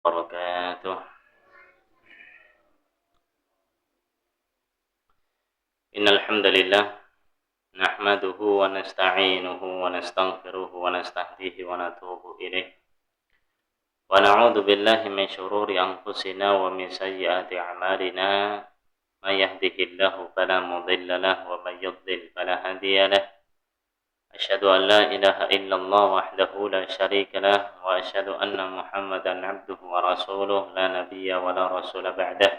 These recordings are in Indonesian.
Wabarakatuh. Innal hamdalillah nahmaduhu wa nasta'inuhu wa nastaghfiruhu wa nastahdihi wa natubu ilaih. Wa na'udzu billahi min syururi anfusina wa min sayyiati a'malina. May yahdihillahu fala mudilla lahu wa may yudlil fala hadiya lahu. Asyhadu an la ilaha illallah wahdahu la syarika lah wa asyhadu anna Muhammadan 'abduhu wa rasuluh la nabiyya wa la rasula ba'dah.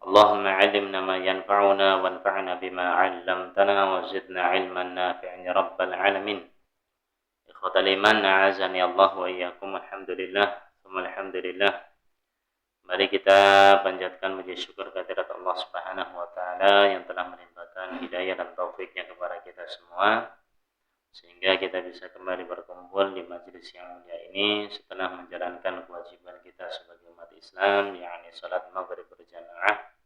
Allahumma 'allimna ma yanfa'una wanfa'na bima 'allamtana wa zidna 'ilman nafi'an ya rabbal 'alamin. Ikhwatal iman, a'azani Allah wa iyyakum. Alhamdulillah, tsumma alhamdulillah. Mari kita panjatkan puji syukur kehadirat Allah Subhanahu wa taala yang telah melimpahkan hidayah dan taufiknya kepada kita semua sehingga kita bisa kembali berkumpul di majelis yang mulia ini setelah menjalankan kewajiban kita sebagai umat Islam, yakni salat maghrib berjamaah.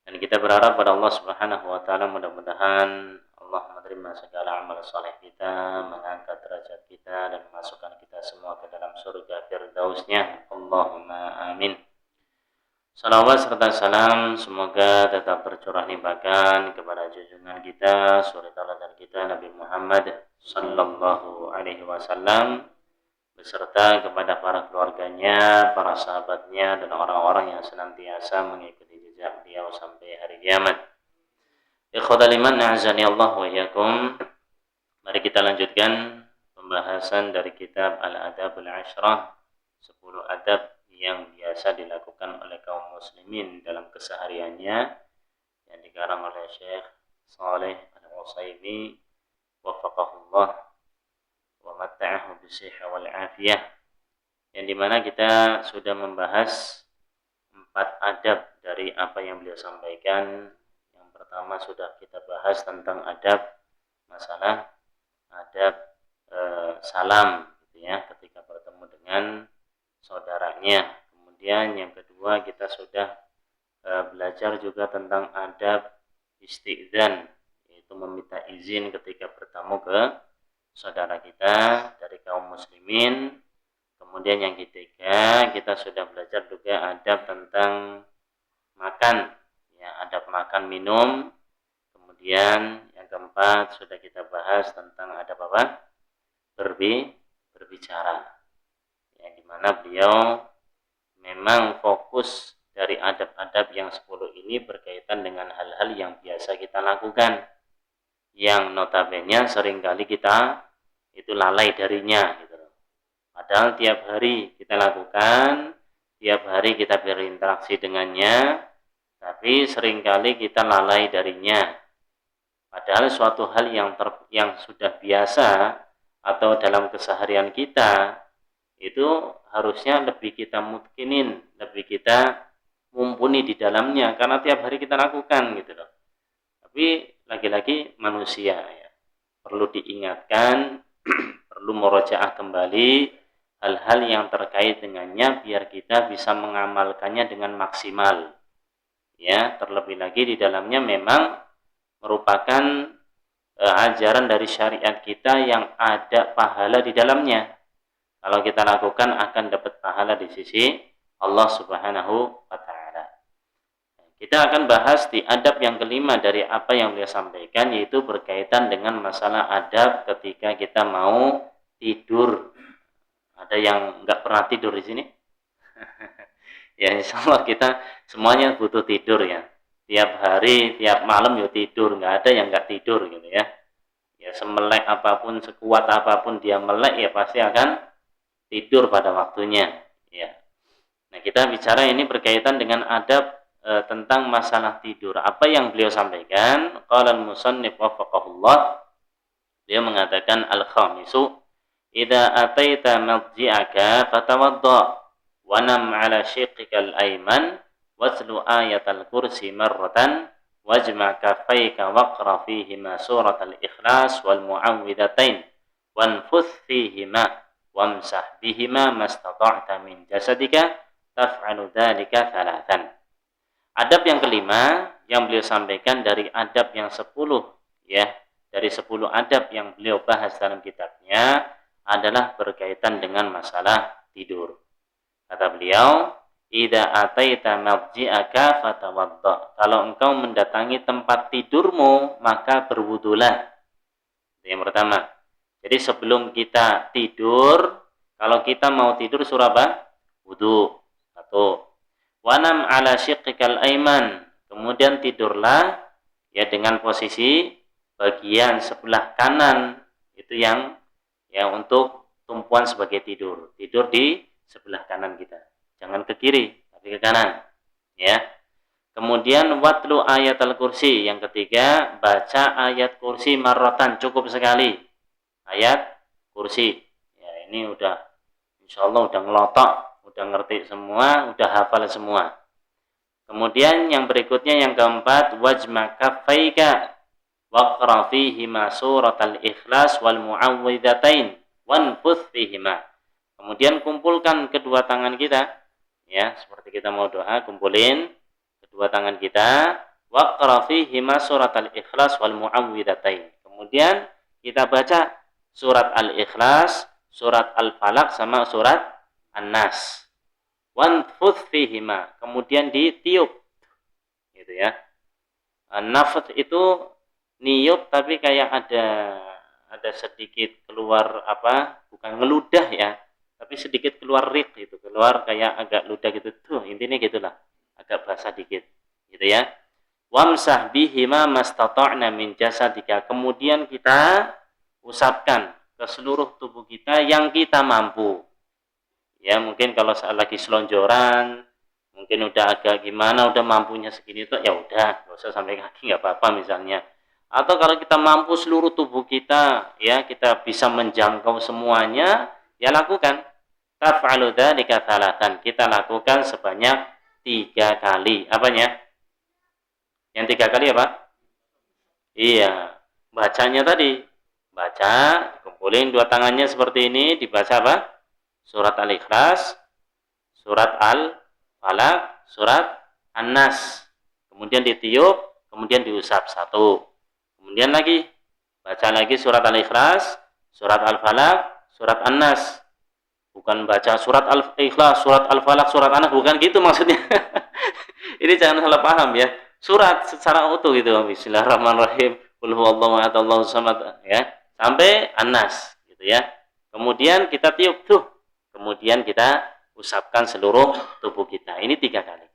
Dan kita berharap pada Allah Subhanahu wa taala mudah-mudahan Allah menerima segala amal saleh kita, mengangkat derajat kita dan memasukkan kita semua ke dalam surga firdausnya. Allahumma amin. Salawat serta salam semoga tetap tercurah limpahkan kepada junjungan kita, suri teladan kita Nabi Muhammad sallallahu alaihi wasallam beserta kepada para keluarganya, para sahabatnya dan orang-orang yang senantiasa mengikuti jejak beliau sampai hari kiamat. Ikhwatal iman, a'azani Allah wa iyyakum. Mari kita lanjutkan pembahasan dari kitab Al-Adabul Ashrah, 10 adab yang biasa dilakukan oleh kaum muslimin dalam kesehariannya yang dikarang oleh Syekh Shalih Al-Utsaimin waffaqahullah wa matta'ahu bisihha wal afiyah, yang dimana kita sudah membahas 4 adab dari apa yang beliau sampaikan. Yang pertama sudah kita bahas tentang adab masalah adab salam gitu ya, ketika bertemu dengan saudaranya. Kemudian yang kedua kita sudah belajar juga tentang adab isti'dzan, yaitu meminta izin ketika bertamu ke saudara kita dari kaum muslimin. Kemudian yang ketiga kita sudah belajar juga adab tentang makan, ya, adab makan minum. Kemudian yang keempat sudah kita bahas tentang adab apa? Berbicara, yang dimana beliau memang fokus dari adab-adab yang 10 ini berkaitan dengan hal-hal yang biasa kita lakukan, yang notabene seringkali kita itu lalai darinya gitu. Padahal tiap hari kita lakukan, tiap hari kita berinteraksi dengannya, tapi seringkali kita lalai darinya. Padahal suatu hal yang sudah biasa atau dalam keseharian kita itu harusnya lebih kita mutkinin, lebih kita mumpuni di dalamnya karena tiap hari kita lakukan gitu loh. Tapi lagi-lagi manusia ya, perlu diingatkan, perlu murojaah kembali hal-hal yang terkait dengannya biar kita bisa mengamalkannya dengan maksimal. Ya, terlebih lagi di dalamnya memang merupakan ajaran dari syariat kita yang ada pahala di dalamnya. Kalau kita lakukan akan dapat pahala di sisi Allah Subhanahu wa taala. Kita akan bahas di adab yang kelima dari apa yang beliau sampaikan, yaitu berkaitan dengan masalah adab ketika kita mau tidur. Ada yang nggak pernah tidur di sini? Ya, insya Allah kita semuanya butuh tidur ya. Tiap hari, tiap malam ya tidur, nggak ada yang nggak tidur gitu ya. Ya semelek apapun, sekuat apapun dia melek ya pasti akan tidur pada waktunya. Ya. Nah kita bicara ini berkaitan dengan adab tentang masalah tidur. Apa yang beliau sampaikan? Qala al-musannif waffaqahullah. Beliau mengatakan al-khamisu idza ataita madji'aka fatawadda wa nam 'ala shiqqikal ayman watlu ayatal kursi marratan wajma' kaffayka waqra fihima suratal ikhlas wal mu'awwidhatain wanfuth fihima wamsah bihima mastata'ta min jasadika taf'alu dzalika thalathan. Adab yang kelima yang beliau sampaikan dari adab yang 10 ya, dari 10 adab yang beliau bahas dalam kitabnya adalah berkaitan dengan masalah tidur. Kata beliau, idza ataita madji'aka fatawadda. Kalau engkau mendatangi tempat tidurmu, maka berwudulah. Itu yang pertama. Jadi sebelum kita tidur, kalau kita mau tidur surah apa? Wudu. Satu. Wanam ala syiqqikal aiman. Kemudian tidurlah ya dengan posisi bagian sebelah kanan, itu yang ya untuk tumpuan sebagai tidur. Tidur di sebelah kanan kita. Jangan ke kiri, tapi ke kanan. Ya. Kemudian watlu ayat al-kursi. Yang ketiga, baca ayat kursi marratan, cukup sekali. Ayat kursi. Ya, ini udah insyaallah udah ngelotok, udah ngerti semua, udah hafal semua. Kemudian yang berikutnya yang keempat, wajma kaffaika waqra fihima suratal ikhlas wal muawwidzatain wanfuth fihima. Kemudian kumpulkan kedua tangan kita, ya, seperti kita mau doa, kumpulin kedua tangan kita, waqra fihima suratal ikhlas wal muawwidzatain. Kemudian kita baca surat al-ikhlas, surat al-falaq sama surat an-nas. Wanfuth fihima, kemudian ditiup, gitu ya. Nafth itu niup tapi kayak ada sedikit keluar apa, bukan ngeludah ya, tapi sedikit keluar rik gitu, keluar kayak agak ludah gitu tuh, intinya gitulah, agak basah dikit, gitu ya. Wamsah bihima mastata'na min jasadika, kemudian kita usapkan ke seluruh tubuh kita yang kita mampu. Ya mungkin kalau lagi selonjoran, mungkin udah agak gimana, udah mampunya segini tuh ya udah, nggak usah sampai kaki, nggak apa-apa misalnya. Atau kalau kita mampu seluruh tubuh kita, ya kita bisa menjangkau semuanya, ya lakukan. Taf'alu dzalika tsalatan, kita lakukan sebanyak 3 kali. Apanya? Yang 3 kali apa? Iya, bacanya tadi. Baca, dikumpulin dua tangannya seperti ini, dibaca apa? Surat Al-Ikhlas, surat Al-Falaq, surat An-Nas. Kemudian ditiup, kemudian diusap satu. Kemudian lagi, baca lagi surat Al-Ikhlas, surat Al-Falaq, surat An-Nas. Bukan baca surat Al-Ikhlas, surat Al-Falaq, surat An-Nas, bukan gitu maksudnya. Ini jangan salah paham ya. Surat secara utuh gitu. Bismillahirrahmanirrahim. Qul huwallahu ahad, Allahus samad, ya. Sampai An-Nas gitu ya. Kemudian kita tiup tuh. Kemudian kita usapkan seluruh tubuh kita. Ini 3 kali.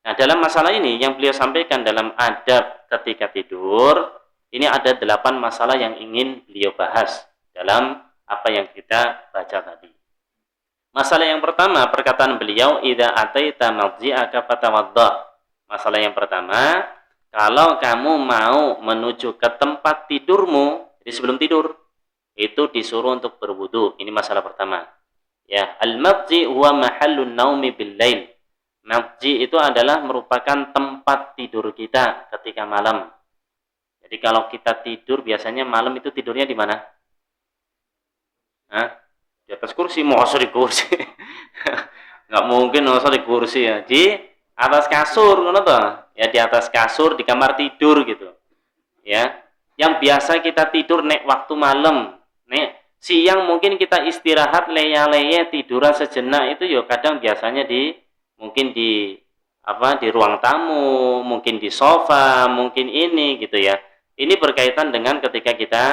Nah, dalam masalah ini yang beliau sampaikan dalam adab ketika tidur, ini ada 8 masalah yang ingin beliau bahas dalam apa yang kita baca tadi. Masalah yang pertama, perkataan beliau, idza ataita madji'aka fatawadda. Masalah yang pertama, kalau kamu mau menuju ke tempat tidurmu, jadi sebelum tidur, itu disuruh untuk berwudu. Ini masalah pertama. Ya, al-madji huwa mahallun naumi bil lail. Madji itu adalah merupakan tempat tidur kita ketika malam. Jadi kalau kita tidur biasanya malam itu tidurnya di mana? Hah? Di atas kursi, masa di kursi. Nggak mungkin masa di kursi ya. Di atas kasur, ngono toh? Ya di atas kasur di kamar tidur gitu. Ya. Yang biasa kita tidur nek waktu malam, nek siang mungkin kita istirahat leye-leye tiduran sejenak itu ya kadang biasanya mungkin di ruang tamu, mungkin di sofa, mungkin ini gitu ya. Ini berkaitan dengan ketika kita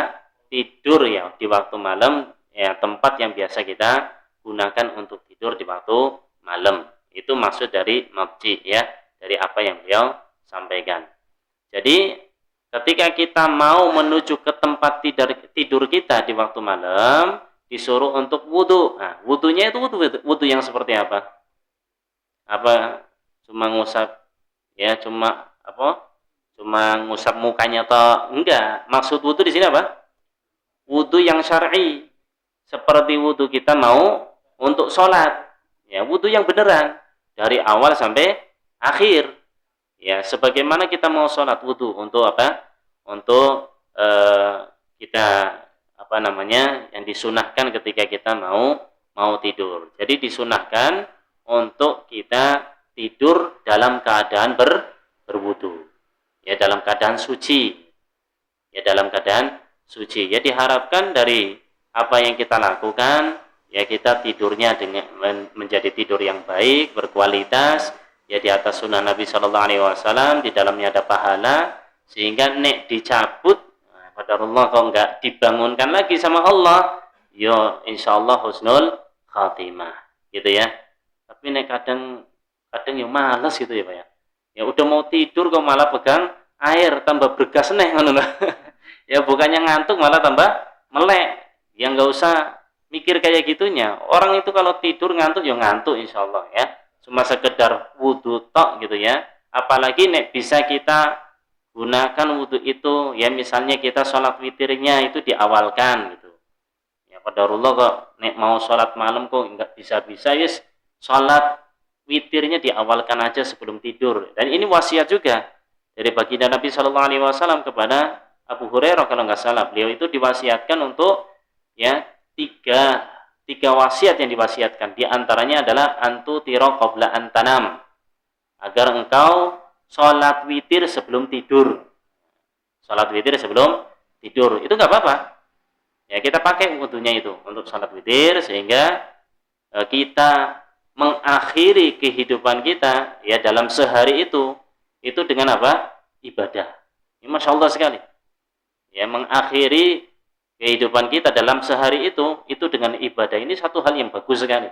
tidur ya di waktu malam, ya tempat yang biasa kita gunakan untuk tidur di waktu malam. Itu maksud dari madji ya, dari apa yang beliau sampaikan. Jadi ketika kita mau menuju ke tempat tidur kita di waktu malam, disuruh untuk wudu. Nah, wudunya itu wudu yang seperti apa? Apa cuma ngusap ya, cuma ngusap mukanya atau enggak? Maksud wudu di sini apa? Wudu yang syar'i. Seperti wudu kita mau untuk sholat. Ya, wudu yang beneran dari awal sampai akhir. Ya, sebagaimana kita mau sholat wudu untuk apa? Untuk kita yang disunahkan ketika kita mau tidur. Jadi disunahkan untuk kita tidur dalam keadaan berwudu. Ya, dalam keadaan suci. Ya, dalam keadaan suci. Ya, diharapkan dari apa yang kita lakukan ya kita tidurnya dengan menjadi tidur yang baik, berkualitas, ya di atas sunnah Nabi Shallallahu Alaihi Wasallam, di dalamnya ada pahala, sehingga nek dicabut, pada Allah kok nggak dibangunkan lagi sama Allah, yo insya Allah husnul khatimah, gitu ya. Tapi nek kadang yo males gitu ya Pak ya. Ya udah mau tidur kok malah pegang air, tambah bergas neh ngono loh. Ya bukannya ngantuk malah tambah melek. Ya nggak usah mikir kayak gitunya. Orang itu kalau tidur ngantuk ya ngantuk insya Allah ya. Cuma sekedar wudhu tok gitu ya. Apalagi nek bisa kita gunakan wudhu itu ya, misalnya kita sholat witirnya itu diawalkan gitu. Ya qadarullah kok nek mau sholat malam kok nggak bisa-bisa, yes sholat witirnya diawalkan aja sebelum tidur. Dan ini wasiat juga dari baginda Nabi Shallallahu Alaihi Wasallam kepada Abu Hurairah kalau nggak salah. Beliau itu diwasiatkan untuk ya tiga wasiat yang diwasiatkan. Di antaranya adalah antu tiro qabla antanam, agar engkau sholat witir sebelum tidur. Sholat witir sebelum tidur itu nggak apa-apa. Ya kita pakai wudhunya itu untuk sholat witir, sehingga kita mengakhiri kehidupan kita ya dalam sehari itu dengan apa? Ibadah. Ini Masya Allah sekali. Ya mengakhiri kehidupan kita dalam sehari itu dengan ibadah. Ini satu hal yang bagus sekali.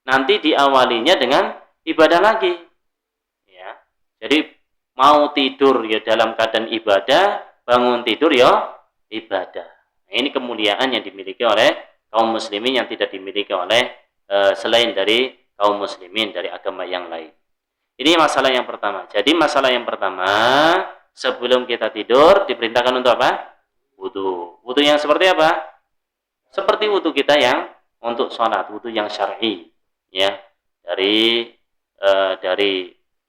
Nanti diawalinya dengan ibadah lagi. Ya. Jadi mau tidur ya dalam keadaan ibadah, bangun tidur ya ibadah. Nah, ini kemuliaan yang dimiliki oleh kaum muslimin yang tidak dimiliki oleh selain dari kaum muslimin dari agama yang lain. Ini masalah yang pertama. Jadi masalah yang pertama, sebelum kita tidur diperintahkan untuk apa? Wudu. Wudu yang seperti apa? Seperti wudu kita yang untuk sholat, wudu yang syar'i, ya. Dari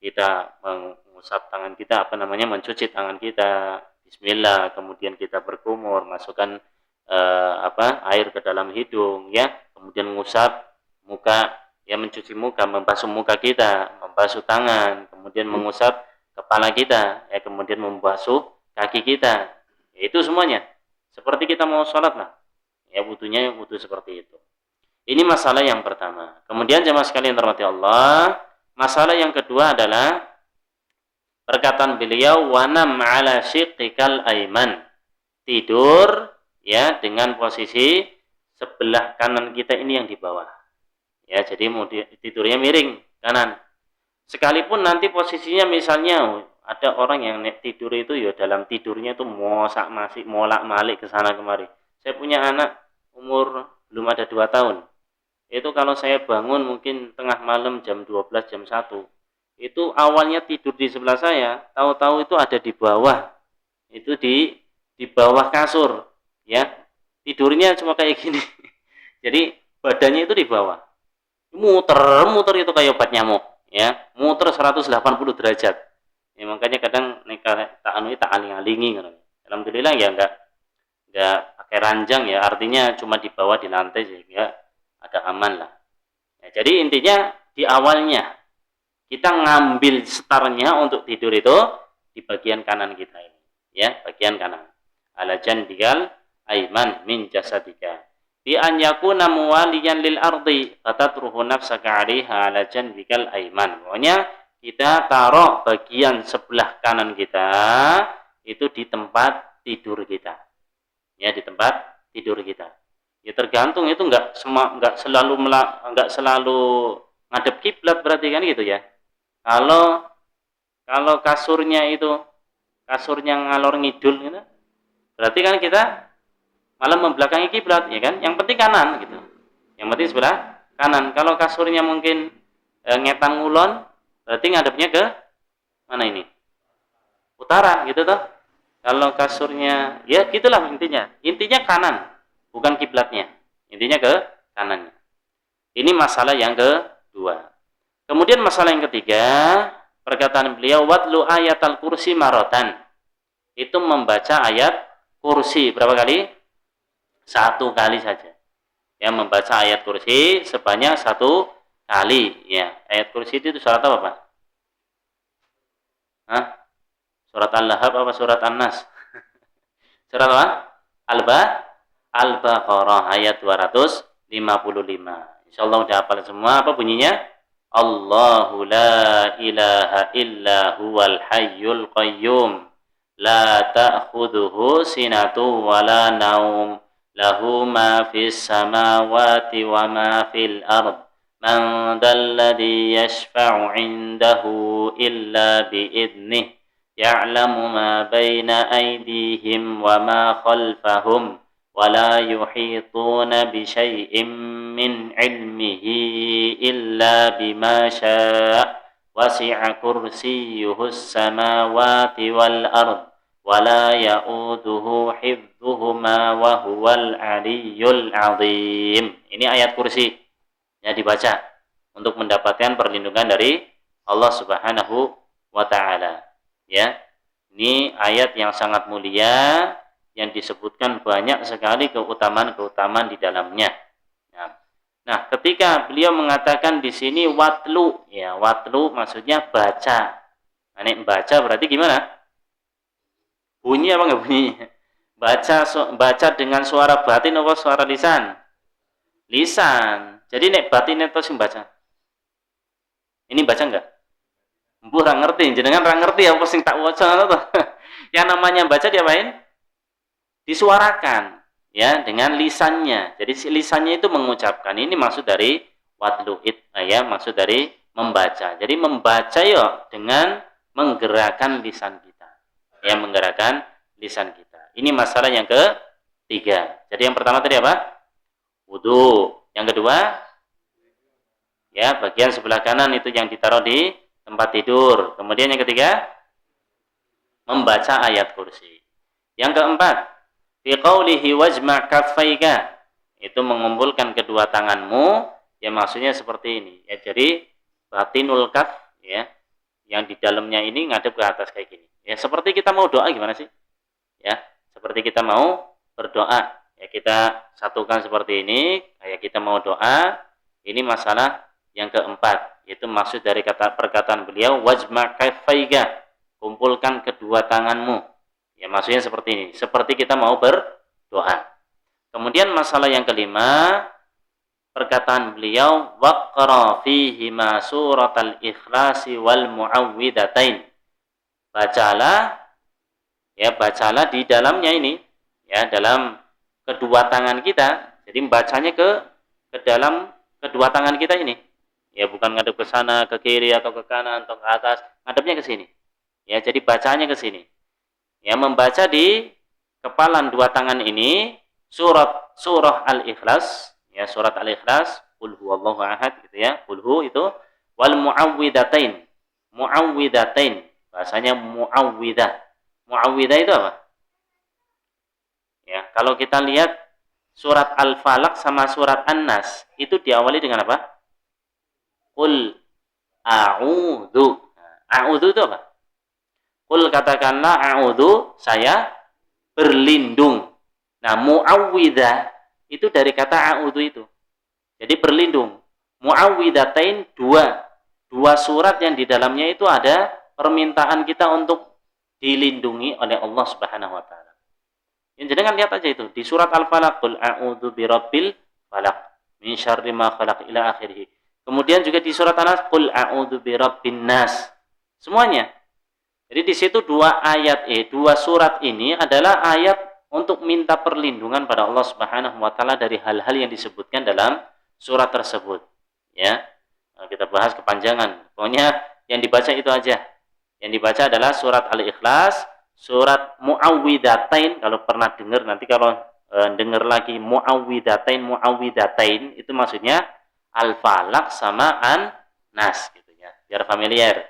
kita mengusap tangan kita, mencuci tangan kita, Bismillah, kemudian kita berkumur, masukkan air ke dalam hidung, ya, kemudian mengusap muka, ya, mencuci muka, membasuh muka kita, membasuh tangan, kemudian mengusap kepala kita, ya, kemudian membasuh kaki kita. Ya, itu semuanya seperti kita mau sholat lah, ya, wudunya wudu seperti itu. Ini masalah yang pertama. Kemudian jemaah sekalian terhormati Allah, masalah yang kedua adalah perkataan beliau, wanam ala syiqqikal aiman, tidur ya dengan posisi sebelah kanan kita ini yang di bawah. Ya, jadi mau tidurnya miring kanan. Sekalipun nanti posisinya misalnya ada orang yang tidur itu ya dalam tidurnya itu masih molak-malik ke sana kemari. Saya punya anak umur belum ada 2 tahun. Itu kalau saya bangun mungkin tengah malam jam 12, jam 1. Itu awalnya tidur di sebelah saya, tahu-tahu itu ada di bawah. Itu di bawah kasur, ya. Tidurnya cuma kayak gini. Jadi badannya itu di bawah. Muter-muter itu kayak obat nyamuk, ya. Muter 180 derajat. Ya, makanya kadang tak aling-alingi gitu. Alhamdulillah ya enggak pakai ranjang ya, artinya cuma di bawah di lantai sehingga agak aman lah. Ya, jadi intinya di awalnya kita ngambil startnya untuk tidur itu di bagian kanan kita ini, ya, bagian kanan. Ala janbikal aiman min jasadika. Bi an yakuna muwaliyan lil ardi fatatruhu nafsaka 'alaiha ala janbikal aiman. Pokoknya kita taruh bagian sebelah kanan kita itu di tempat tidur kita. Ya, di tempat tidur kita. Ya tergantung, itu enggak selalu ngadep kiblat berarti kan gitu ya. Kalau kasurnya ngalor ngidul gitu, berarti kan kita malah membelakangi kiblat, ya kan? Yang penting kanan gitu. Yang penting sebelah kanan. Kalau kasurnya mungkin ngetan ngulon, berarti ngadepnya ke mana ini? Utara gitu toh. Kalau kasurnya ya gitulah intinya. Intinya kanan, bukan kiblatnya. Intinya ke kanannya. Ini masalah yang kedua. Kemudian masalah yang ketiga, perkataan beliau, watlu ayatal kursi marotan. Itu membaca ayat kursi berapa kali? 1 kali saja. Ya, membaca ayat kursi sebanyak 1 kali. Ya, ayat kursi itu surat apa, Pak? Hah? Surat Al-Lahab apa surat An-Nas? Surat apa? Al-Baqarah ayat 200 Insyaallah udah hafal semua. Apa bunyinya? Allahu la ilaha illa huwal hayyul qayyum la ta'khudhuhu sinatu wa la naum lahu ma fis samawati wa ma fil ard man dalladhi yashfa'u 'indahu illa bi'idnih ya'lamu ma baina aydihim wa ma khalfahum wa la yuhituna bi syai'in min 'ilmihi illa bima syaa' wasi'a kursiyyuhus samawati wal ard wa la ya'uduhu hifdhuhuma wa huwal 'aliyyul 'azim. Ini ayat kursi yang dibaca untuk mendapatkan perlindungan dari Allah Subhanahu wa taala. Ya. Ini ayat yang sangat mulia yang disebutkan banyak sekali keutamaan-keutamaan di dalamnya. Nah, ketika beliau mengatakan di sini watlu, ya watlu maksudnya baca. Nah, ini baca berarti gimana? Bunyi apa enggak bunyi? Baca dengan suara batin atau suara lisan? Lisan. Jadi nek batin itu sing baca. Ini baca enggak? Mbuh ra ngerti, jenengan ra ngerti apa sing tak waca ngono to. Yang namanya baca diapain? Disuarakan, ya, dengan lisannya. Jadi lisannya itu mengucapkan. Ini maksud dari watlu'id, ya, maksud dari membaca. Jadi membaca ya dengan menggerakkan lisan kita. Ya, menggerakkan lisan kita. Ini masalah yang ketiga. Jadi yang pertama tadi apa? Wudu. Yang kedua, ya, bagian sebelah kanan itu yang ditaruh di tempat tidur. Kemudian yang ketiga, membaca ayat kursi. Yang keempat, fi qaulihi wajma' kaffaika, itu mengumpulkan kedua tanganmu, ya maksudnya seperti ini. Ya, jadi batinul kaf, ya, yang di dalamnya ini ngadep ke atas kayak gini. Ya, seperti kita mau doa gimana sih? Ya, seperti kita mau berdoa. Ya, kita satukan seperti ini, kayak kita mau doa. Ini masalah yang keempat, yaitu maksud dari perkataan beliau wajma' kaffaika, kumpulkan kedua tanganmu. Ya, maksudnya seperti ini, seperti kita mau berdoa. Kemudian masalah yang kelima, perkataan beliau waqra fihi ma suratal ikhlasi wal muawwidatain. Bacalah, ya, bacalah di dalamnya ini, ya, dalam kedua tangan kita. Jadi bacanya ke dalam kedua tangan kita ini. Ya, bukan ngadep ke sana, ke kiri atau ke kanan atau ke atas, ngadepnya ke sini. Ya, jadi bacanya ke sini. Ya, membaca di kepalan dua tangan ini surah Al-Ikhlas, ya, surat Al-Ikhlas, qul huwallahu ahad gitu ya. Qul hu itu wal muawwidatain. Muawwidatain, bahasanya muawwidah. Muawwidah itu apa? Ya, kalau kita lihat surat Al-Falaq sama surat An-Nas, itu diawali dengan apa? Qul a'udzu. A'udzu itu apa? Qul katakanlah a'udzu, saya berlindung. Nah, muawwidah itu dari kata a'udzu itu. Jadi berlindung. Muawwidatain dua surat yang di dalamnya itu ada permintaan kita untuk dilindungi oleh Allah Subhanahu wa taala. Yang jangan lihat aja itu di surat Al-Falaq, qul a'udzu birabbil falaq min syarri ma khalaq ila akhirih. Kemudian juga di surat An-Nas, qul a'udzu birabbin nas. Semuanya. Jadi di situ dua surat ini adalah ayat untuk minta perlindungan pada Allah Subhanahu wa taala dari hal-hal yang disebutkan dalam surat tersebut. Ya. Nah, kita bahas kepanjangan. Pokoknya yang dibaca itu aja. Yang dibaca adalah surat Al-Ikhlas, surat Muawwidatain, kalau pernah dengar, nanti kalau dengar lagi muawwidatain itu maksudnya Al-Falaq sama An-Nas gitu ya. Biar familiar.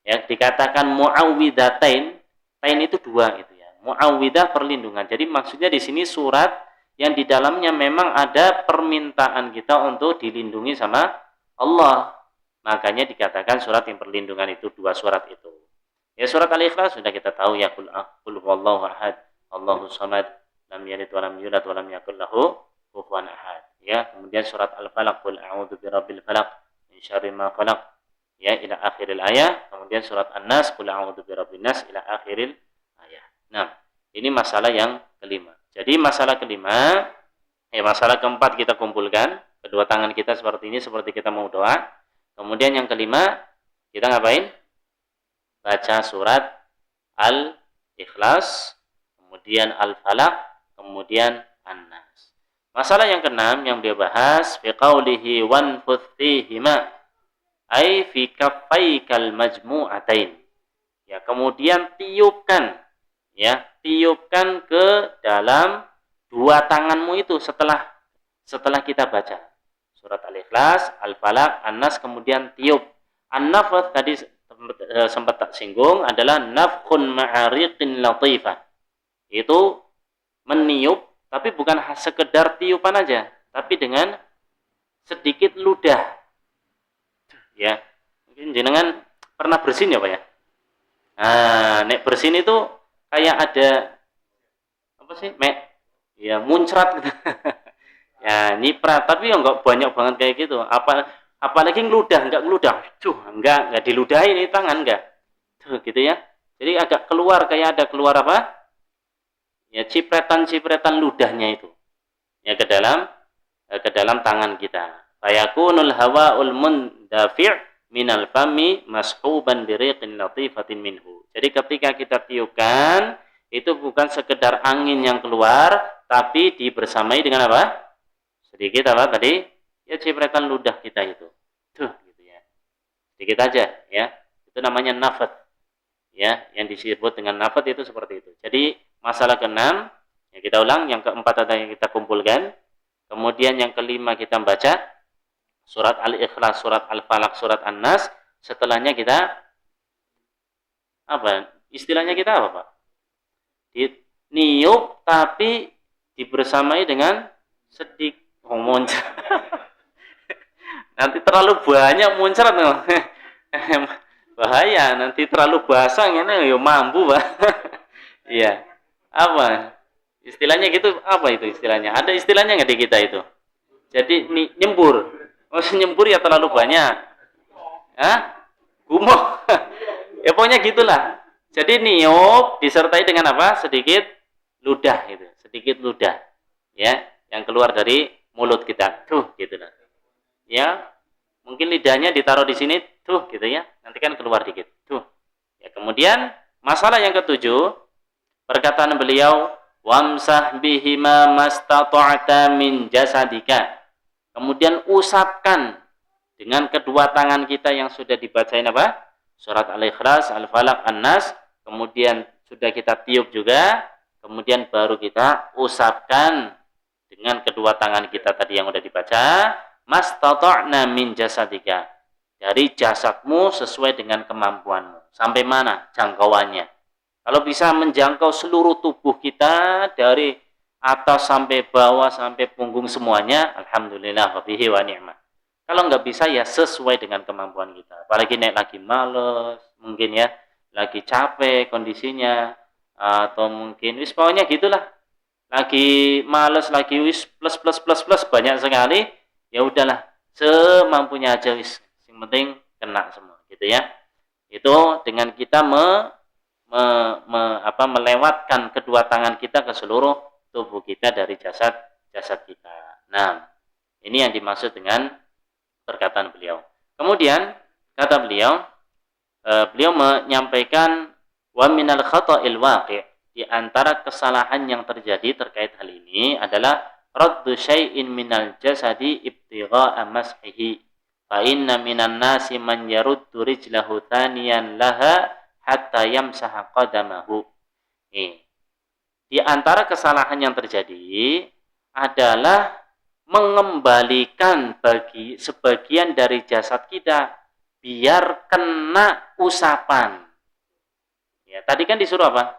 Ya, dikatakan muawwidatain, tain itu dua gitu ya. Muawwidah perlindungan. Jadi maksudnya di sini surat yang di dalamnya memang ada permintaan kita untuk dilindungi sama Allah. Makanya dikatakan surat yang perlindungan itu dua surat itu. Ya, surat Al-Ikhlas sudah kita tahu ya, qul huwallahu ahad, Allahus samad, lam yalid wa lam yulad wa lam yakul lahu kufuwan ahad. Ya, kemudian surat Al-Falaq, qul a'udzu birabbil falaq min syarri ma khalaq, ya, ila akhiril ayat. Kemudian surat An-Nas, qul a'udzu birabbin nas, ila akhiril ayat. Nah, ini masalah yang kelima. Jadi masalah kelima, Masalah keempat kita kumpulkan, kedua tangan kita seperti ini, seperti kita mau doa. Kemudian yang kelima, kita ngapain? Baca surat Al-Ikhlas, kemudian Al-Falaq, kemudian An-Nas. Masalah yang keenam yang dia bahas, fi qaulihi wanfuth fihima, ai fi kaffaikal majmu'atain. Ya, kemudian tiupkan, ya, tiupkan ke dalam dua tanganmu itu setelah kita baca surat Al-Ikhlas, Al-Falaq, An-Nas, kemudian tiup. An-nafth tadi sempat tak singgung adalah nafkhun ma'ariqin latifah. Itu meniup, tapi bukan sekedar tiupan aja, tapi dengan sedikit ludah. Ya, mungkin jenengan pernah bersin ya Pak ya? Nah, nek bersin itu kayak ada apa sih? Ya muncrat gitu. Ya nyiprat, tapi ya enggak banyak banget kayak gitu. Apalagi ngeludah, enggak ngeludah. Enggak diludahi ini tangan enggak. Tuh gitu ya. Jadi agak keluar kayak ada keluar apa? Ya cipretan-cipretan ludahnya itu. Ya ke dalam tangan kita. Fayakunul hawaul mundafi' minal fami mashuban biriqin latifatin minhu. Jadi ketika kita tiupkan, itu bukan sekedar angin yang keluar, tapi dibersamai dengan apa? Sedikit apa tadi? Ya cipretan ludah kita itu. Tuh gitu ya. Sedikit aja ya. Itu namanya nafat. Ya, yang disebut dengan nafat itu seperti itu. Jadi masalah keenam, yang kita ulang, yang keempat ada yang kita kumpulkan. Kemudian yang kelima kita baca surat Al-Ikhlas, surat Al-Falaq, surat An-Nas. Setelahnya kita apa? Istilahnya kita apa, Pak? Niup tapi dibersamai dengan sedikit muncrat. Nanti terlalu banyak muncrat bahaya, nanti terlalu basah ini ya mampu Pak. Iya. Apa? Istilahnya gitu, apa itu istilahnya? Ada istilahnya nggak di kita itu? Jadi nyembur. Oh, nyembur ya terlalu banyak. Hah? Gumoh. Ya pokoknya gitulah. Jadi niup disertai dengan apa? Sedikit ludah gitu. Sedikit ludah. Ya, yang keluar dari mulut kita. Tuh, gitu lah. Ya, mungkin lidahnya ditaruh di sini, tuh gitu ya. Nanti kan keluar dikit. Tuh. Ya, kemudian masalah yang ketujuh, perkataan beliau, wamsah bihima mastata'ta min jasadika. Kemudian usapkan dengan kedua tangan kita yang sudah dibacain apa? Surat Al-Ikhlas, Al-Falaq, An-Nas. Kemudian sudah kita tiup juga. Kemudian baru kita usapkan dengan kedua tangan kita tadi yang sudah dibaca, mastata'na min jasadika, dari jasadmu sesuai dengan kemampuanmu. Sampai mana jangkauannya? Kalau bisa menjangkau seluruh tubuh kita dari atas sampai bawah sampai punggung semuanya, alhamdulillah wa bihi wa ni'mah. Kalau nggak bisa ya sesuai dengan kemampuan kita. Apalagi naik lagi males, mungkin ya lagi capek kondisinya, atau mungkin wis pokoknya gitulah. Lagi males, lagi wis plus banyak sekali, ya udahlah semampunya aja wis. Yang penting kena semua gitu ya. Itu dengan kita melewatkan kedua tangan kita ke seluruh tubuh kita dari jasad kita. Nah, ini yang dimaksud dengan perkataan beliau. Kemudian kata beliau, beliau menyampaikan wa minal khata'il waqi', di antara kesalahan yang terjadi terkait hal ini adalah raddu syai'in minal jasadi ibtigha'a mashihi. Fa inna minan nasi man yaruddu rijlahu thaniyan laha hatta yamsaha qadamahu. Di antara kesalahan yang terjadi adalah mengembalikan sebagian dari jasad kita biar kena usapan. Ya, tadi kan disuruh apa?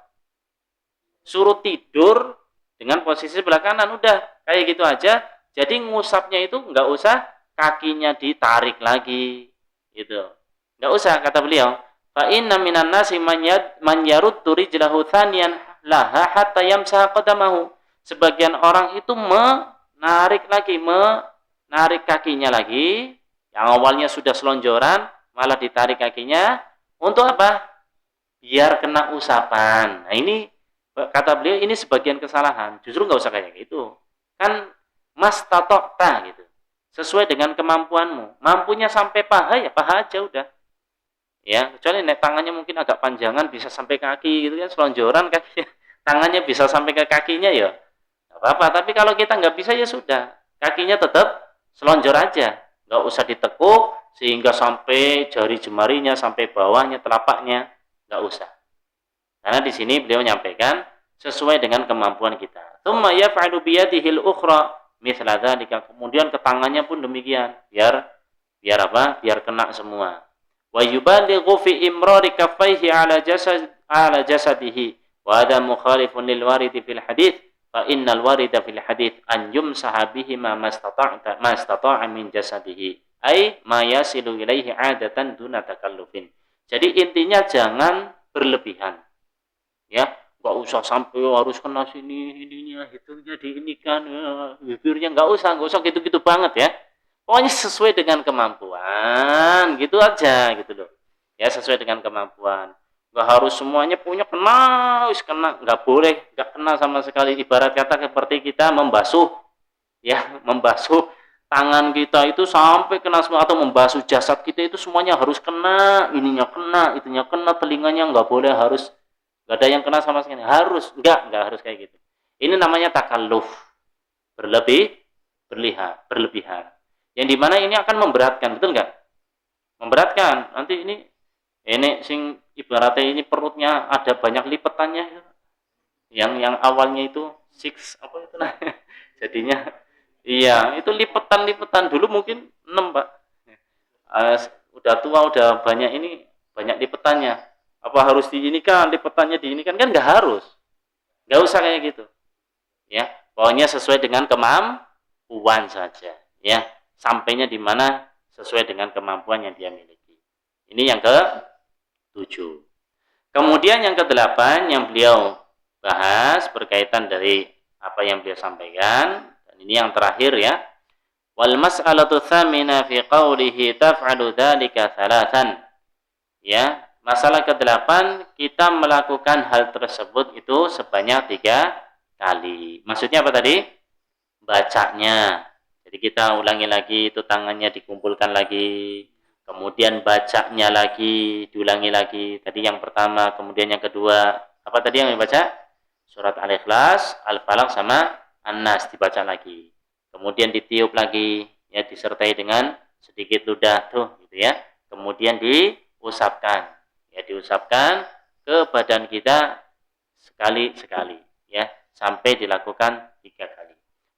Suruh tidur dengan posisi sebelah kanan, udah kayak gitu aja. Jadi ngusapnya itu nggak usah kakinya ditarik lagi, gitu. Nggak usah, kata beliau. Fa inna minan nasi man yaruddu rijlahu thaniyan laha hatta yamsaha qadamahu. Sebagian orang itu menarik kakinya lagi, yang awalnya sudah selonjoran, malah ditarik kakinya, untuk apa? Biar kena usapan. Nah ini, kata beliau, ini sebagian kesalahan. Justru nggak usah kayak gitu. Kan mastata'ta gitu. Sesuai dengan kemampuanmu. Mampunya sampai paha ya paha aja udah. Ya, kecuali nek tangannya mungkin agak panjangan bisa sampai kaki gitu kan selonjoran kaki. Tangannya bisa sampai ke kakinya ya. Enggak apa-apa, tapi kalau kita nggak bisa ya sudah. Kakinya tetap selonjor aja. Nggak usah ditekuk sehingga sampai jari jemarinya sampai bawahnya telapaknya, nggak usah. Karena di sini beliau menyampaikan sesuai dengan kemampuan kita. Tsumma yaf'alu biyadihil ukhra mithla dzalika. Kemudian ke tangannya pun demikian, biar apa? Biar kena semua. Wa yubalighu fi imrari kaffaihi ala jasadihi wa hadha mukhalifun lil waridi fil hadits fa innal warida fil hadits an yumsaha bihima mastata'a min jasadihi ai ma yasilu ilaihi 'adatan duna takallufin. Jadi intinya jangan berlebihan. Ya, nggak usah sampai harus kena sini ininya hidungnya diinikan bibirnya nggak usah gitu-gitu banget ya. Pokoknya sesuai dengan kemampuan gitu aja gitu loh ya, sesuai dengan kemampuan. Nggak harus semuanya punya kena nggak boleh nggak kena sama sekali. Ibarat kata seperti kita membasuh ya, membasuh tangan kita itu sampai kena semua, atau membasuh jasad kita itu semuanya harus kena, ininya kena, itunya kena, telinganya nggak boleh, harus nggak ada yang kena sama sekali, harus nggak harus kayak gitu. Ini namanya takalluf, berlebihan, yang dimana ini akan memberatkan, betul nggak? Memberatkan. Nanti ini sing ibaratnya ini perutnya ada banyak lipetannya, yang awalnya itu six apa itu nah jadinya iya itu lipetan dulu mungkin 6 Pak. Udah tua udah banyak ini banyak lipetannya, apa harus diinikan lipetannya diinikan? Kan nggak usah kayak gitu ya. Pokoknya sesuai dengan kemampuan saja ya, sampainya di mana sesuai dengan kemampuan yang dia miliki. Ini yang ke-7. Kemudian yang ke-8 yang beliau bahas berkaitan dari apa yang beliau sampaikan, dan ini yang terakhir ya. Wal mas'alatu tsamina fi qawlihi taf'alu dzalika thalathan. Ya, masalah ke-8 kita melakukan hal tersebut itu sebanyak 3 kali. Maksudnya apa tadi? Bacanya. Jadi kita ulangi lagi itu, tangannya dikumpulkan lagi. Kemudian bacanya lagi, diulangi lagi. Tadi yang pertama, kemudian yang kedua. Apa tadi yang dibaca? Surat Al-Ikhlas, Al-Falaq sama An-Nas dibaca lagi. Kemudian ditiup lagi, ya disertai dengan sedikit ludah tuh gitu ya. Kemudian diusapkan. Ya diusapkan ke badan kita sekali-sekali ya, sampai dilakukan 3 kali.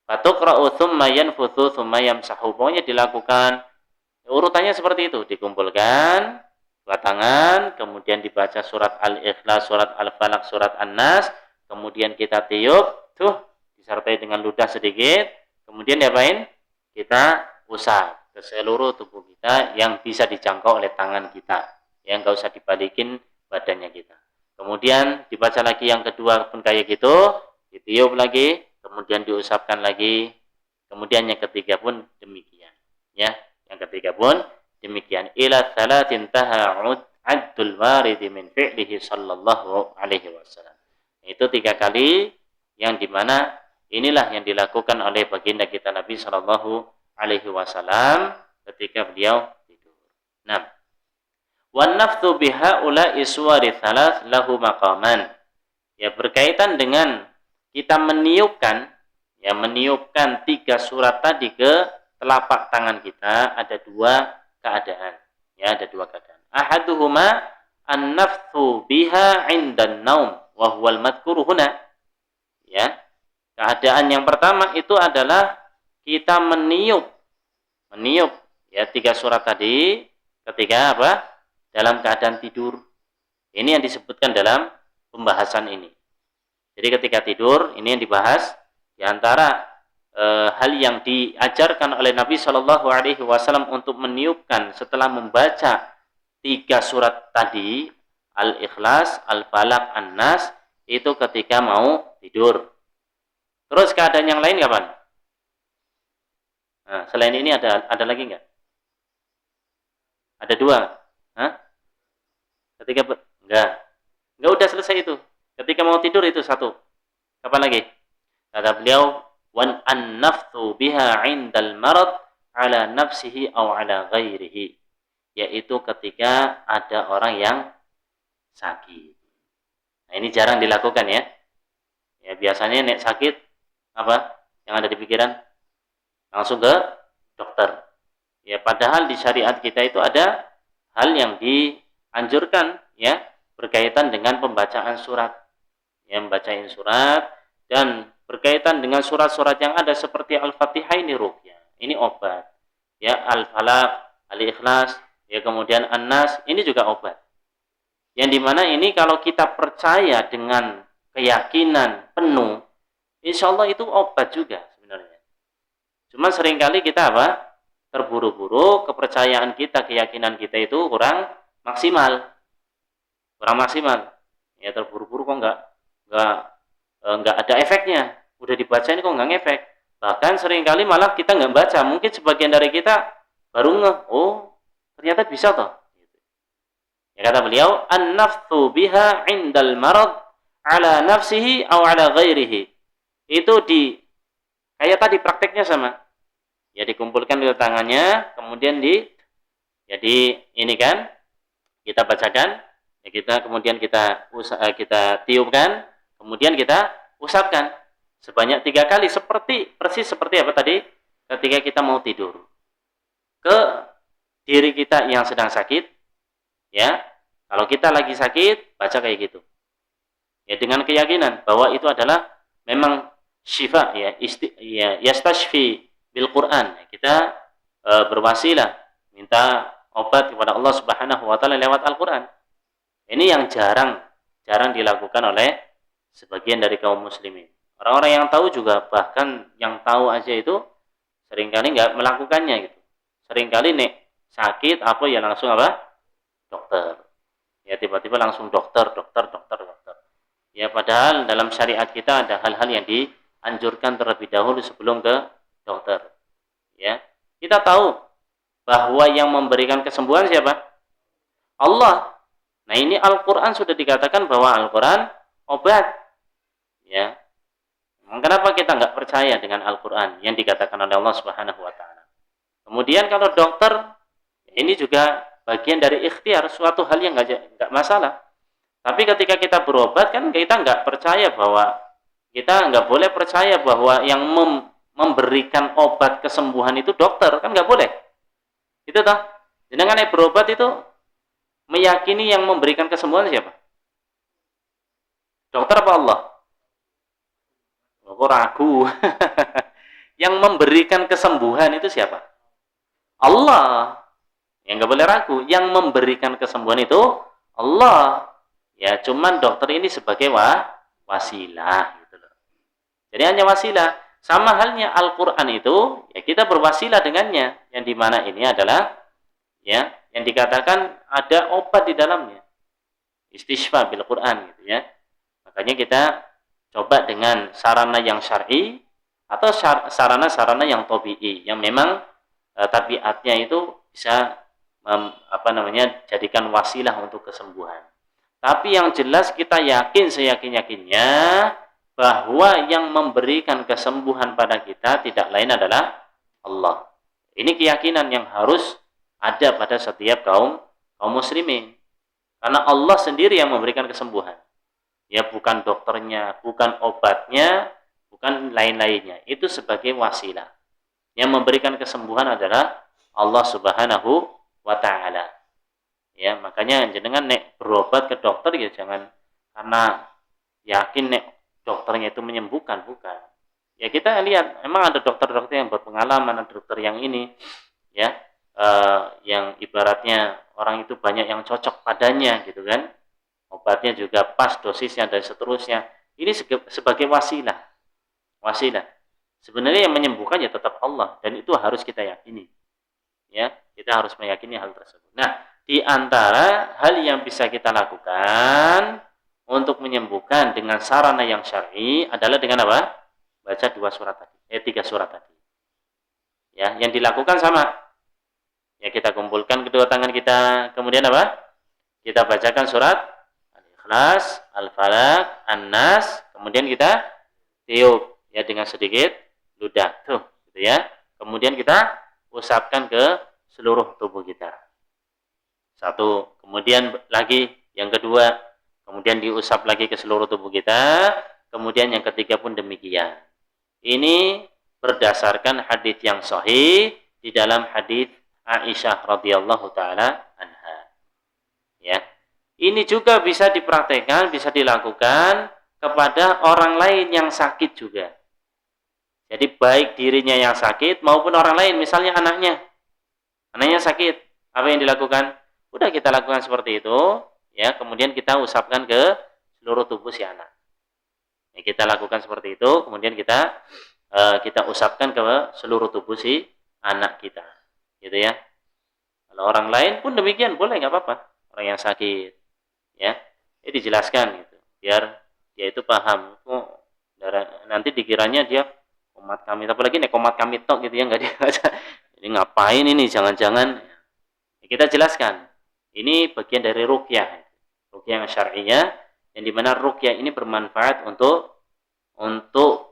Fatuqra'u tsumma yanfuthu tsumma yamsahu. Pokoknya dilakukan urutannya seperti itu, dikumpulkan dua tangan, kemudian dibaca surat Al-Ikhlas, surat Al-Falaq, surat An-Nas, kemudian kita tiup tuh disertai dengan ludah sedikit, kemudian diapain? Kita usap ke seluruh tubuh kita yang bisa dijangkau oleh tangan kita, yang enggak usah dibalikin badannya kita. Kemudian dibaca lagi yang kedua pun kayak gitu, ditiup lagi, kemudian diusapkan lagi, kemudian yang ketiga pun demikian ya. Yang ketiga pun demikian. Ila thalathin taha'ud addul waridi min fi'lihi sallallahu alaihi wasallam. Itu 3 kali yang dimana inilah yang dilakukan oleh baginda kita Nabi sallallahu alaihi wasallam ketika beliau tidur. Nah, wan nafthu bihaula'i suwari thalath lahu maqaman. Ya, berkaitan dengan kita meniupkan 3 surat tadi ke telapak tangan kita, ada 2 keadaan. Ya, ada 2 keadaan. Ahaduhuma an-nafthu biha 'indan naum wa huwal madhkuru huna. Ya. Keadaan yang pertama itu adalah kita meniup ya 3 surat tadi ketika apa? Dalam keadaan tidur. Ini yang disebutkan dalam pembahasan ini. Jadi ketika tidur ini yang dibahas di antara hal yang diajarkan oleh Nabi Shallallahu Alaihi Wasallam untuk meniupkan setelah membaca 3 surat tadi, Al-Ikhlas, Al-Falaq, An-Nas, itu ketika mau tidur. Terus keadaan yang lain kapan? Nah, selain ini ada lagi nggak? Ada 2. Hah? Ketika nggak udah selesai itu. Ketika mau tidur itu 1. Kapan lagi? Kata beliau, wan an-nafthu biha 'indal marad 'ala nafsihi aw 'ala ghairihi, yaitu ketika ada orang yang sakit. Nah, ini jarang dilakukan ya. Ya biasanya nek sakit apa yang ada di pikiran? Langsung ke dokter. Ya padahal di syariat kita itu ada hal yang dianjurkan ya berkaitan dengan pembacaan surat. Yang membacain surat dan berkaitan dengan surat-surat yang ada seperti Al-Fatihah ini ruqyah. Ini obat. Ya Al-Falaq, Al-Ikhlas, ya kemudian An-Nas, ini juga obat. Yang dimana ini kalau kita percaya dengan keyakinan penuh, insya Allah itu obat juga sebenarnya. Cuma seringkali kita apa? Terburu-buru, kepercayaan kita, keyakinan kita itu kurang maksimal. Kurang maksimal. Ya terburu-buru kok enggak ada efeknya. Udah dibaca ini kok enggak ngefek. Bahkan seringkali malah kita enggak baca. Mungkin sebagian dari kita baru ngeh, oh ternyata bisa toh. Ya kata beliau, an-nafthu biha 'indal marad 'ala nafsihi aw 'ala ghairihi. Itu kayak tadi prakteknya sama. Ya dikumpulkan di tangannya, kemudian ini kan kita bacakan, ya kemudian kita tiupkan, kemudian kita usapkan sebanyak 3 kali persis seperti apa tadi ketika kita mau tidur. Ke diri kita yang sedang sakit, ya. Kalau kita lagi sakit, baca kayak gitu. Ya dengan keyakinan bahwa itu adalah memang syifa ya, yastashfi bil Quran. Kita berwasilah minta obat kepada Allah Subhanahu wa taala lewat Al-Qur'an. Ini yang jarang dilakukan oleh sebagian dari kaum muslimin. Orang-orang yang tahu juga, bahkan yang tahu aja itu seringkali enggak melakukannya gitu. Seringkali nek sakit apa ya langsung apa? Dokter. Ya tiba-tiba langsung dokter. Ya padahal dalam syariat kita ada hal-hal yang dianjurkan terlebih dahulu sebelum ke dokter. Ya. Kita tahu bahwa yang memberikan kesembuhan siapa? Allah. Nah, ini Al-Qur'an sudah dikatakan bahwa Al-Qur'an obat. Ya. Kenapa kita enggak percaya dengan Al-Qur'an yang dikatakan oleh Allah Subhanahu wa taala? Kemudian kalau dokter, ini juga bagian dari ikhtiar, suatu hal yang enggak masalah. Tapi ketika kita berobat kan kita enggak percaya bahwa kita enggak boleh percaya bahwa yang memberikan obat kesembuhan itu dokter, kan enggak boleh. Itu toh. Jenengan berobat itu meyakini yang memberikan kesembuhan siapa? Dokter apa Allah? Kok ragu? Yang memberikan kesembuhan itu siapa? Allah. Yang enggak boleh ragu, yang memberikan kesembuhan itu Allah. Ya, cuman dokter ini sebagai wasilah gitu loh. Jadi hanya wasilah. Sama halnya Al-Qur'an itu, ya kita berwasilah dengannya. Yang dimana ini adalah ya, yang dikatakan ada obat di dalamnya. Istishfa bil Qur'an gitu ya. Makanya kita coba dengan sarana yang syar'i atau sarana-sarana yang tabi'i yang memang tabiatnya itu bisa jadikan wasilah untuk kesembuhan. Tapi yang jelas kita yakin seyakin-yakinnya bahwa yang memberikan kesembuhan pada kita tidak lain adalah Allah. Ini keyakinan yang harus ada pada setiap kaum muslimin. Karena Allah sendiri yang memberikan kesembuhan. Ya bukan dokternya, bukan obatnya, bukan lain-lainnya. Itu sebagai wasilah. Yang memberikan kesembuhan adalah Allah Subhanahu wa ta'ala. Ya, makanya jenengan nek berobat ke dokter ya jangan karena yakin nek dokternya itu menyembuhkan, bukan. Ya kita lihat, memang ada dokter-dokter yang berpengalaman, ada dokter yang ini ya yang ibaratnya orang itu banyak yang cocok padanya gitu kan. Obatnya juga pas dosisnya dan seterusnya. Ini sebagai wasilah. Wasilah. Sebenarnya yang menyembuhkan ya tetap Allah dan itu harus kita yakini. Ya, kita harus meyakini hal tersebut. Nah, di antara hal yang bisa kita lakukan untuk menyembuhkan dengan sarana yang syar'i adalah dengan apa? Baca 3 surat tadi. Ya, yang dilakukan sama. Ya, kita kumpulkan kedua tangan kita, kemudian apa? Kita bacakan surat Al-Ikhlas, Al-Falaq, An-Nas, kemudian kita tiup ya dengan sedikit ludah tuh, gitu ya. Kemudian kita usapkan ke seluruh tubuh kita. Satu, kemudian lagi yang kedua, kemudian diusap lagi ke seluruh tubuh kita, kemudian yang ketiga pun demikian. Ini berdasarkan hadis yang sahih di dalam hadis Aisyah radhiyallahu taala anha. Ya. Ini juga bisa dipraktekkan, bisa dilakukan kepada orang lain yang sakit juga. Jadi baik dirinya yang sakit maupun orang lain, misalnya anaknya. Anaknya sakit, apa yang dilakukan? Udah kita lakukan seperti itu, ya. Kemudian kita usapkan ke seluruh tubuh si anak. Ya, kita lakukan seperti itu, kemudian kita usapkan ke seluruh tubuh si anak kita, gitu ya. Kalau orang lain pun demikian boleh, nggak apa-apa. Orang yang sakit, ya, ini dijelaskan gitu, biar dia itu paham. Oh, nanti dikiranya dia komat kami, apalagi nih komat kami tok gitu ya, nggak dia. Ini ngapain ini? Jangan-jangan kita jelaskan. Ini bagian dari ruqyah, ruqyah syar'iyyah, yang dimana ruqyah ini bermanfaat untuk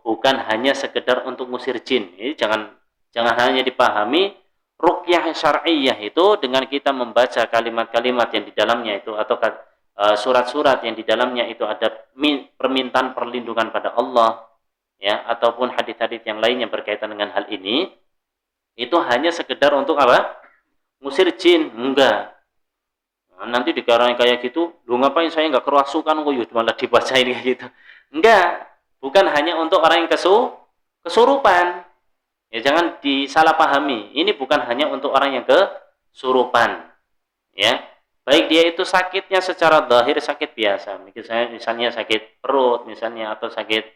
bukan hanya sekedar untuk ngusir jin. Ini jangan hanya dipahami ruqyah syar'iyyah itu dengan kita membaca kalimat-kalimat yang di dalamnya itu atau surat-surat yang di dalamnya itu ada permintaan perlindungan pada Allah, ya, ataupun hadis-hadis yang lainnya berkaitan dengan hal ini, itu hanya sekedar untuk apa? Ngusir jin, enggak. Nah, nanti dikarain kayak gitu, lu ngapain saya enggak kerasukan kok, malah dibacain kayak gitu. Enggak, bukan hanya untuk orang yang kesurupan. Ya, jangan disalahpahami. Ini bukan hanya untuk orang yang kesurupan. Ya. Baik dia itu sakitnya secara zahir sakit biasa, misalnya sakit perut misalnya, atau sakit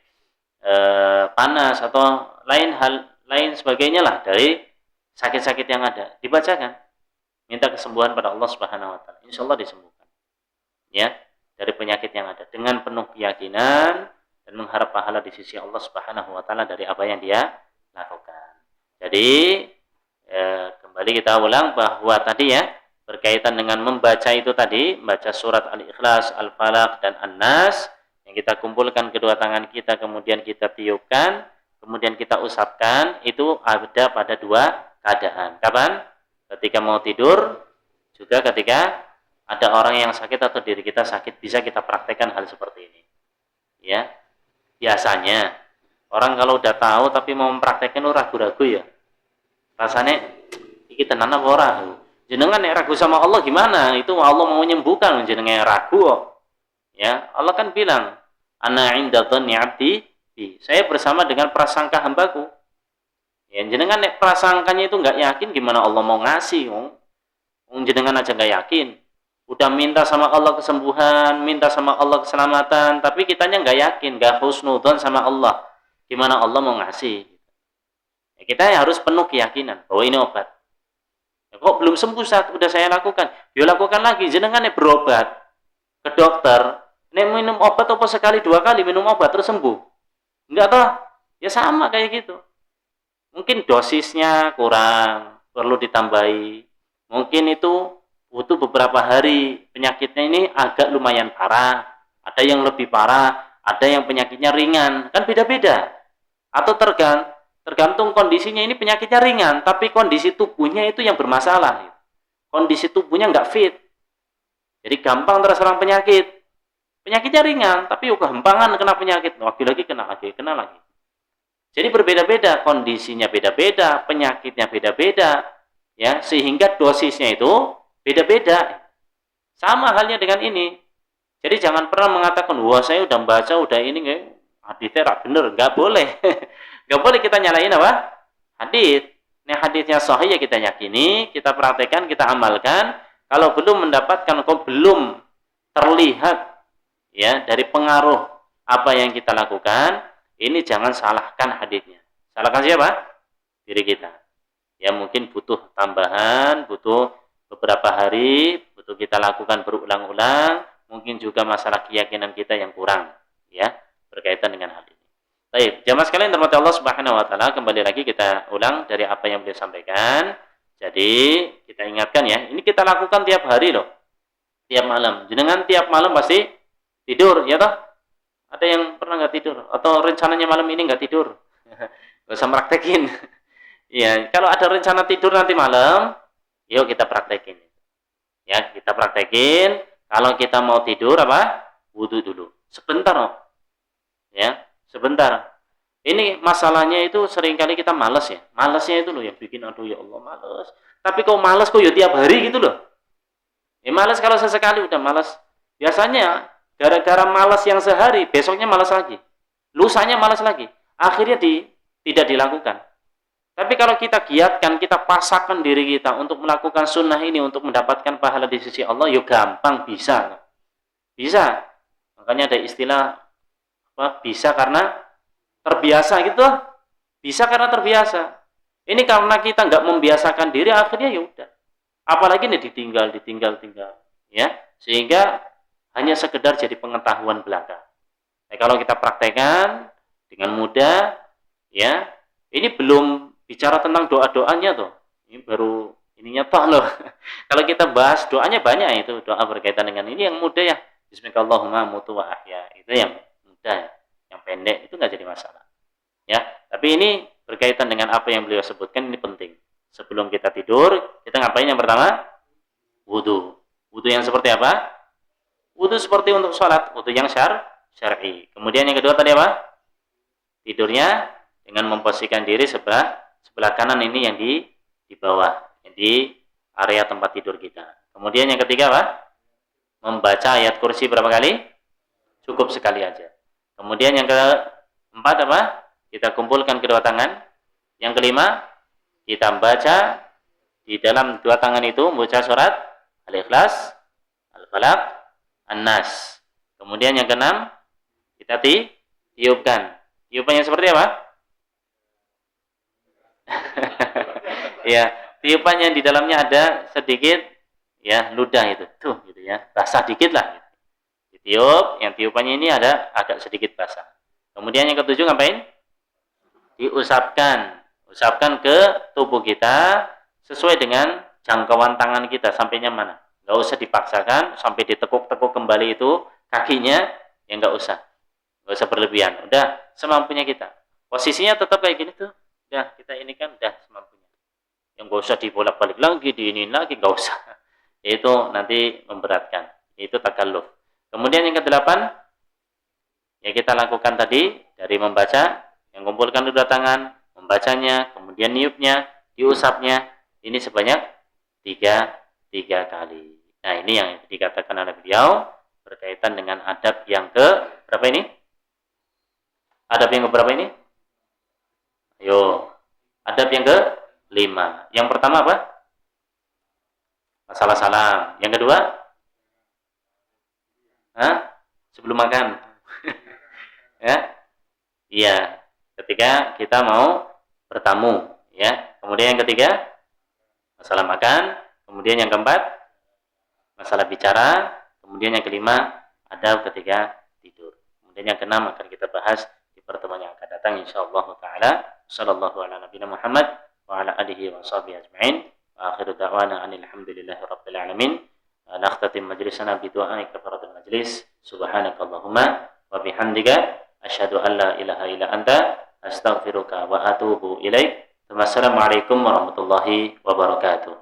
panas atau lain sebagainya lah dari sakit-sakit yang ada, dibacakan, minta kesembuhan pada Allah Subhanahu wa taala. Insyaallah disembuhkan. Ya, dari penyakit yang ada dengan penuh keyakinan dan mengharap pahala di sisi Allah Subhanahu wa taala dari apa yang dia lakukan. Jadi kembali kita ulang bahwa tadi ya, berkaitan dengan membaca itu tadi, membaca surat Al-Ikhlas, Al-Falaq dan An-Nas, yang kita kumpulkan kedua tangan kita, kemudian kita tiupkan, kemudian kita usapkan, itu ada pada dua keadaan. Kapan? Ketika mau tidur, juga ketika ada orang yang sakit atau diri kita sakit, bisa kita praktekkan hal seperti ini. Ya, biasanya orang kalau udah tahu tapi mau mempraktekkan ragu-ragu ya. Rasanya iki tenan apa ora? Jenengan nek ragu sama Allah gimana? Itu Allah mau menyembuhkan, jenengan ragu kok. Ya, Allah kan bilang, "Ana 'inda dhanni 'abdi bi." Saya bersama dengan prasangka hambaku. Ya, jenengan nek prasangkanya itu enggak yakin, gimana Allah mau ngasih? Jenengan aja enggak yakin. Udah minta sama Allah kesembuhan, minta sama Allah keselamatan, tapi kitanya enggak yakin, enggak husnudzon sama Allah. Gimana Allah mau ngasih? Ya, kita harus penuh keyakinan bahwa ini obat. Ya, kok belum sembuh saat udah saya lakukan? Ya lakukan lagi. Jenengan nek berobat ke dokter, nek minum obat apa sekali dua kali minum obat terus sembuh? Enggak toh? Ya sama kayak gitu. Mungkin dosisnya kurang, perlu ditambahi. Mungkin itu butuh beberapa hari, penyakitnya ini agak lumayan parah, ada yang lebih parah, ada yang penyakitnya ringan, kan beda-beda. Atau tergantung kondisinya, ini penyakitnya ringan, tapi kondisi tubuhnya itu yang bermasalah. Kondisi tubuhnya nggak fit. Jadi gampang terserang penyakit. Penyakitnya ringan, tapi gampangan kena penyakit. Lagi kena lagi. Jadi berbeda-beda, kondisinya beda-beda, penyakitnya beda-beda, ya, sehingga dosisnya itu beda-beda. Sama halnya dengan ini. Jadi jangan pernah mengatakan, wah saya udah baca, udah ini, hadisnya bener. Nggak boleh. Nggak boleh kita nyalain apa? Hadis. Ini hadisnya sahih ya kita yakini, kita praktekkan, kita amalkan. Kalau belum mendapatkan, kok belum terlihat ya dari pengaruh apa yang kita lakukan, ini jangan salahkan hadisnya. Salahkan siapa? Diri kita. Ya mungkin butuh tambahan, butuh beberapa hari, butuh kita lakukan berulang-ulang, mungkin juga masalah keyakinan kita yang kurang, ya, berkaitan dengan hal ini. Baik, jamaah sekalian dirahmati Allah Subhanahu wa taala, kembali lagi kita ulang dari apa yang beliau sampaikan. Jadi, kita ingatkan ya, ini kita lakukan tiap hari loh. Tiap malam. Jenengan tiap malam pasti tidur, ya toh? Ada yang pernah nggak tidur? Atau rencananya malam ini nggak tidur? Nggak usah praktekin. Ya, kalau ada rencana tidur nanti malam, yuk kita praktekin. Ya, kita praktekin. Kalau kita mau tidur apa? Wudhu dulu. Sebentar, oh. Ya, sebentar. Ini masalahnya itu seringkali kita malas ya. Malasnya itu loh yang bikin aduh ya Allah malas. Tapi kok malas kok ya tiap hari gitu loh. Ya malas kalau sesekali udah malas. Biasanya gara-gara malas yang sehari, besoknya malas lagi. Lusanya malas lagi. Akhirnya tidak dilakukan. Tapi kalau kita giatkan, kita pasakkan diri kita untuk melakukan sunnah ini untuk mendapatkan pahala di sisi Allah, yuk gampang, bisa. Bisa. Makanya ada istilah apa? Bisa karena terbiasa gitu. Bisa karena terbiasa. Ini karena kita nggak membiasakan diri, akhirnya ya udah. Apalagi nih ditinggal, ya, sehingga hanya sekedar jadi pengetahuan belaka. Nah, kalau kita praktekkan dengan mudah, ya, ini belum bicara tentang doa-doanya tuh. Ini baru ininya toh loh. Kalau kita bahas doanya banyak itu doa berkaitan dengan ini yang mudah ya. Bismillahirrahmanirrahim mutu wa ahya. Itu yang mudah, yang pendek itu nggak jadi masalah. Ya, tapi ini berkaitan dengan apa yang beliau sebutkan ini penting. Sebelum kita tidur, kita ngapain yang pertama? Wudu. Wudu yang seperti apa? Wudu seperti untuk sholat, wudu yang syar'i. Kemudian yang kedua tadi apa? Tidurnya dengan memposisikan diri sebelah kanan ini yang di bawah, yang di area tempat tidur kita. Kemudian yang ketiga apa? Membaca ayat kursi berapa kali? Cukup sekali aja. Kemudian yang keempat apa? Kita kumpulkan kedua tangan. Yang kelima, kita baca di dalam dua tangan itu membaca surat Al-Ikhlas, Al-Falaq, An-Nas. Kemudian yang keenam, kita tiupkan. Tiupannya seperti apa? Ya, tiupannya di dalamnya ada sedikit ya ludah itu. Tuh gitu ya. Basah dikit lah. Ditiup, yang tiupannya ini ada agak sedikit basah. Kemudian yang ketujuh ngapain? Diusapkan. Usapkan ke tubuh kita sesuai dengan jangkauan tangan kita sampainya mana. Nggak usah dipaksakan sampai ditekuk-tekuk kembali itu kakinya, ya nggak usah berlebihan. Udah semampunya kita. Posisinya tetap kayak gini tuh. Udah kita ini kan udah semampunya. Yang nggak usah dibolak-balik lagi, diinin lagi nggak usah. Itu nanti memberatkan. Itu takalluf. Kemudian yang kedelapan, ya kita lakukan tadi dari membaca, yang kumpulkan kedua tangan, membacanya, kemudian niupnya, diusapnya, ini sebanyak tiga kali. Nah ini yang dikatakan oleh beliau berkaitan dengan adab yang ke berapa ini? Adab yang ke berapa ini? Ayo, adab yang ke 5. Yang pertama apa? Masalah salam. Yang kedua? Sebelum makan. Ya, iya. Ketika kita mau bertamu, ya. Kemudian yang ketiga, masalah makan. Kemudian yang keempat, masalah bicara. Kemudian yang kelima, adab ketika tidur. Kemudian yang keenam akan kita bahas di pertemuan yang akan datang insyaallah taala. Sallallahu ala nabiyina Muhammad wa ala alihi wa sahbihi ajma'in. Wa akhiru da'wana anil hamdulillahi rabbil alamin. Nakhtatim majlisana bi du'a'i kafaratul majlis. Subhanakallahumma wa bihamdika asyhadu an la ilaha illa anta astaghfiruka wa atubu ilaik. Wassalamualaikum warahmatullahi wabarakatuh.